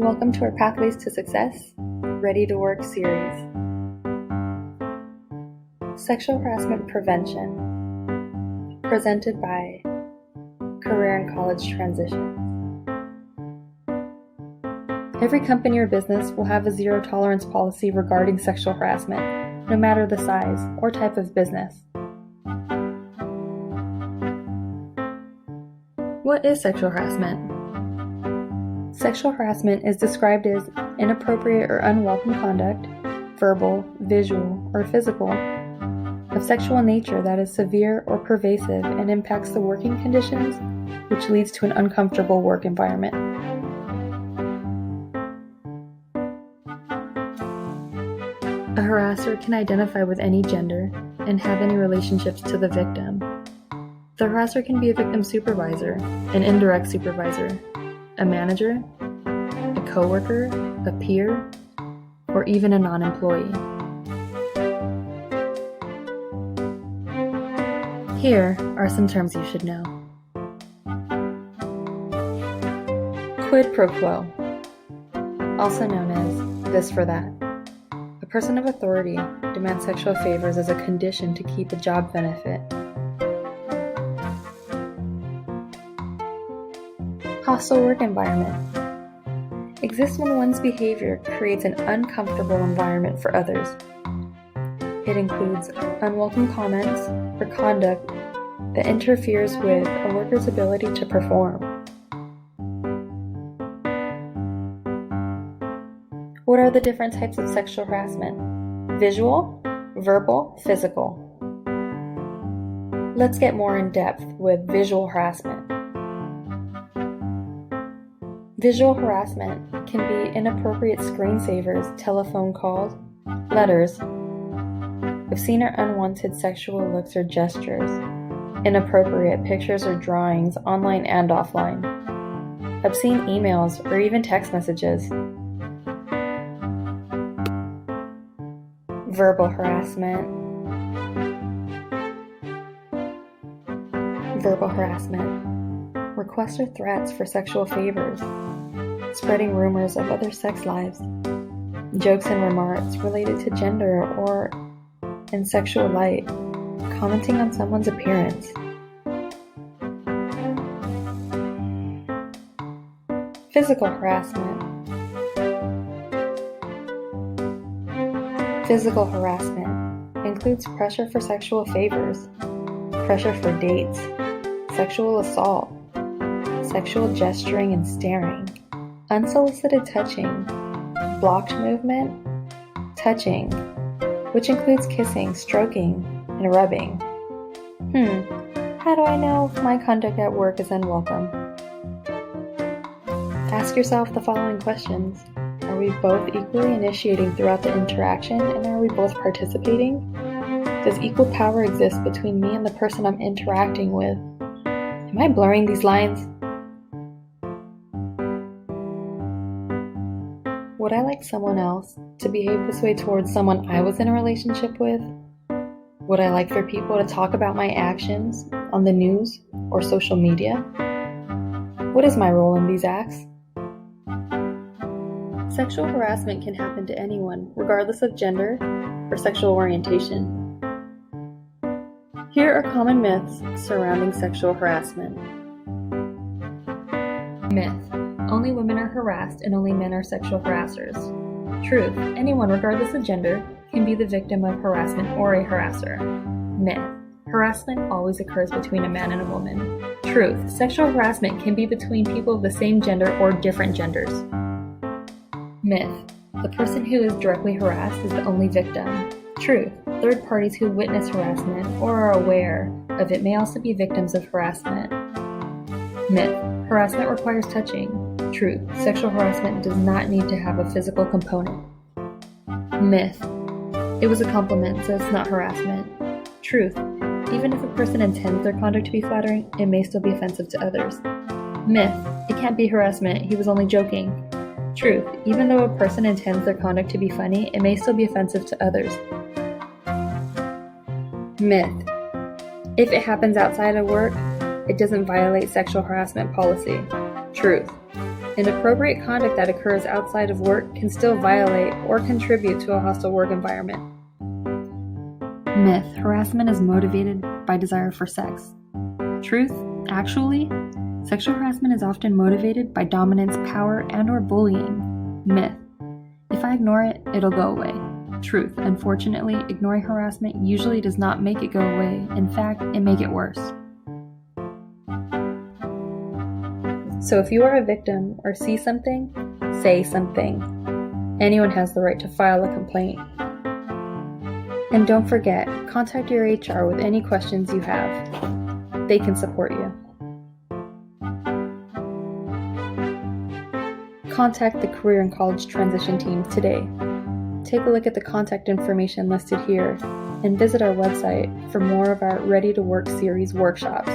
Welcome to our Pathways to Success, Ready to Work series. Sexual Harassment Prevention, presented by Career and College Transitions. Every company or business will have a zero tolerance policy regarding sexual harassment, no matter the size or type of business. What is sexual harassment? Sexual harassment is described as inappropriate or unwelcome conduct, verbal, visual, or physical, of sexual nature that is severe or pervasive and impacts the working conditions, which leads to an uncomfortable work environment. A harasser can identify with any gender and have any relationships to the victim. The harasser can be a victim supervisor, an indirect supervisor, a manager, a coworker, a peer, or even a non-employee. Here are some terms you should know. Quid pro quo, also known as this for that. A person of authority demands sexual favors as a condition to keep a job benefit. Hostile work environment exists when one's behavior creates an uncomfortable environment for others. It includes unwelcome comments or conduct that interferes with a worker's ability to perform. What are the different types of sexual harassment? Visual, verbal, physical. Let's get more in depth with visual harassment. Visual harassment can be inappropriate screensavers, telephone calls, letters, obscene or unwanted sexual looks or gestures, inappropriate pictures or drawings online and offline, obscene emails or even text messages. Verbal harassment. Verbal harassment. Requests or threats for sexual favors, spreading rumors of other sex lives, jokes and remarks related to gender or in sexual light, commenting on someone's appearance. Physical harassment. Physical harassment includes pressure for sexual favors, pressure for dates, sexual assault, sexual gesturing and staring, unsolicited touching, blocked movement, touching, which includes kissing, stroking, and rubbing. How do I know if my conduct at work is unwelcome? Ask yourself the following questions. Are we both equally initiating throughout the interaction, and are we both participating? Does equal power exist between me and the person I'm interacting with? Am I blurring these lines? Would I like someone else to behave this way towards someone I was in a relationship with? Would I like for people to talk about my actions on the news or social media? What is my role in these acts? Sexual harassment can happen to anyone, regardless of gender or sexual orientation. Here are common myths surrounding sexual harassment. Myth: only women are harassed and only men are sexual harassers. Truth: anyone, regardless of gender, can be the victim of harassment or a harasser. Myth: harassment always occurs between a man and a woman. Truth: sexual harassment can be between people of the same gender or different genders. Myth: the person who is directly harassed is the only victim. Truth: third parties who witness harassment or are aware of it may also be victims of harassment. Myth: harassment requires touching. Truth: sexual harassment does not need to have a physical component. Myth: it was a compliment, so it's not harassment. Truth: even if a person intends their conduct to be flattering, it may still be offensive to others. Myth: it can't be harassment, he was only joking. Truth: even though a person intends their conduct to be funny, it may still be offensive to others. Myth: if it happens outside of work, it doesn't violate sexual harassment policy. Truth: Inappropriate conduct that occurs outside of work can still violate or contribute to a hostile work environment. Myth: harassment is motivated by desire for sex. Truth: actually, sexual harassment is often motivated by dominance, power, and/or bullying. Myth: if I ignore it, it'll go away. Truth: unfortunately, ignoring harassment usually does not make it go away. In fact, it may get worse. So if you are a victim or see something, say something. Anyone has the right to file a complaint. And don't forget, contact your HR with any questions you have. They can support you. Contact the Career and College Transition Team today. Take a look at the contact information listed here and visit our website for more of our Ready to Work series workshops.